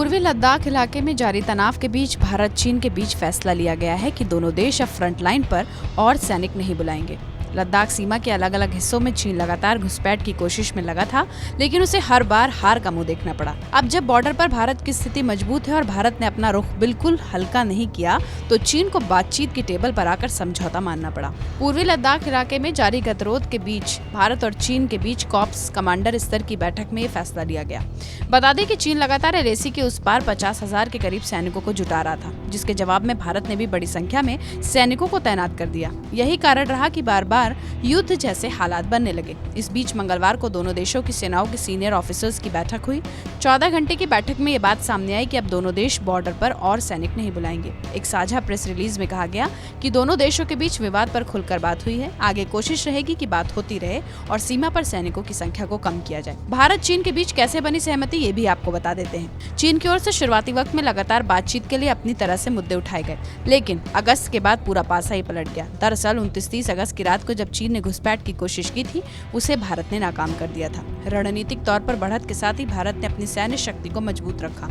पूर्वी लद्दाख इलाके में जारी तनाव के बीच भारत चीन के बीच फैसला लिया गया है कि दोनों देश अब फ्रंट लाइन पर और सैनिक नहीं बुलाएंगे। लद्दाख सीमा के अलग अलग हिस्सों में चीन लगातार घुसपैठ की कोशिश में लगा था, लेकिन उसे हर बार हार का मुंह देखना पड़ा। अब जब बॉर्डर पर भारत की स्थिति मजबूत है और भारत ने अपना रुख बिल्कुल हल्का नहीं किया, तो चीन को बातचीत की टेबल पर आकर समझौता मानना पड़ा। पूर्वी लद्दाख इलाके में जारी गतिरोध के बीच भारत और चीन के बीच कॉर्प्स कमांडर स्तर की बैठक में ये फैसला लिया गया। बता दें कि चीन लगातार एलएसी के उस पार 50,000 के करीब सैनिकों को जुटा रहा था, जिसके जवाब में भारत ने भी बड़ी संख्या में सैनिकों को तैनात कर दिया। यही कारण रहा कि बार बार युद्ध जैसे हालात बनने लगे। इस बीच मंगलवार को दोनों देशों की सेनाओं के सीनियर ऑफिसर्स की बैठक हुई। 14 घंटे की बैठक में ये बात सामने आई कि अब दोनों देश बॉर्डर पर और सैनिक नहीं बुलाएंगे। एक साझा प्रेस रिलीज में कहा गया कि दोनों देशों के बीच विवाद पर खुलकर बात हुई है। आगे कोशिश रहेगी कि बात होती रहे और सीमा पर सैनिकों की संख्या को कम किया जाए। भारत चीन के बीच कैसे बनी सहमति, ये भी आपको बता देते हैं। चीन की ओर से शुरुआती वक्त में लगातार बातचीत के लिए अपनी तरह से मुद्दे उठाए गए, लेकिन अगस्त के बाद पूरा पासा ही पलट गया। दरअसल 29-30 अगस्त की रात को जब चीन ने घुसपैठ की कोशिश की थी, उसे भारत ने नाकाम कर दिया था। रणनीतिक तौर पर बढ़त के साथ ही भारत ने अपनी सैन्य शक्ति को मजबूत रखा।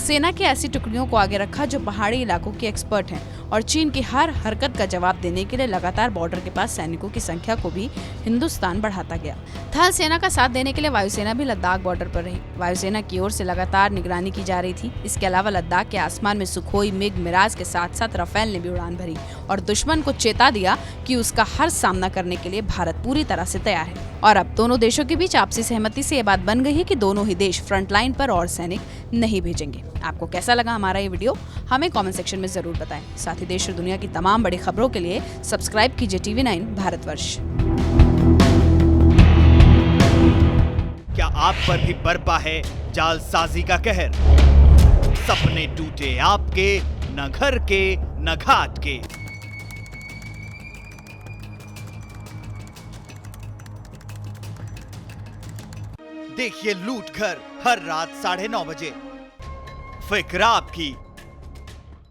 सेना की ऐसी टुकड़ियों को आगे रखा जो पहाड़ी इलाकों की एक्सपर्ट हैं, और चीन की हर हरकत का जवाब देने के लिए लगातार बॉर्डर के पास सैनिकों की संख्या को भी हिंदुस्तान बढ़ाता गया। थल सेना का साथ देने के लिए वायुसेना भी लद्दाख बॉर्डर पर रही। वायुसेना की ओर से लगातार निगरानी की जा रही थी। इसके अलावा लद्दाख के आसमान में सुखोई, मिग, मिराज के साथ साथ राफेल ने भी उड़ान भरी और दुश्मन को चेता दिया कि उसका हर सामना करने के लिए भारत पूरी तरह से तैयार है। और अब दोनों देशों के बीच आपसी सहमति से ये बात बन गई है कि दोनों ही देश फ्रंट लाइन पर और सैनिक नहीं भेजेंगे। आपको कैसा लगा हमारा ये वीडियो, हमें कमेंट सेक्शन में जरूर बताएं। साथ ही देश और दुनिया की तमाम बड़ी खबरों के लिए सब्सक्राइब कीजिए TV9 भारतवर्ष। क्या आप पर भी बरपा है जालसाजी का कहर? सपने टूटे आपके, न घर के न घाट के। देखिए लूट घर हर रात 9:30 बजे। फिक्र आपकी,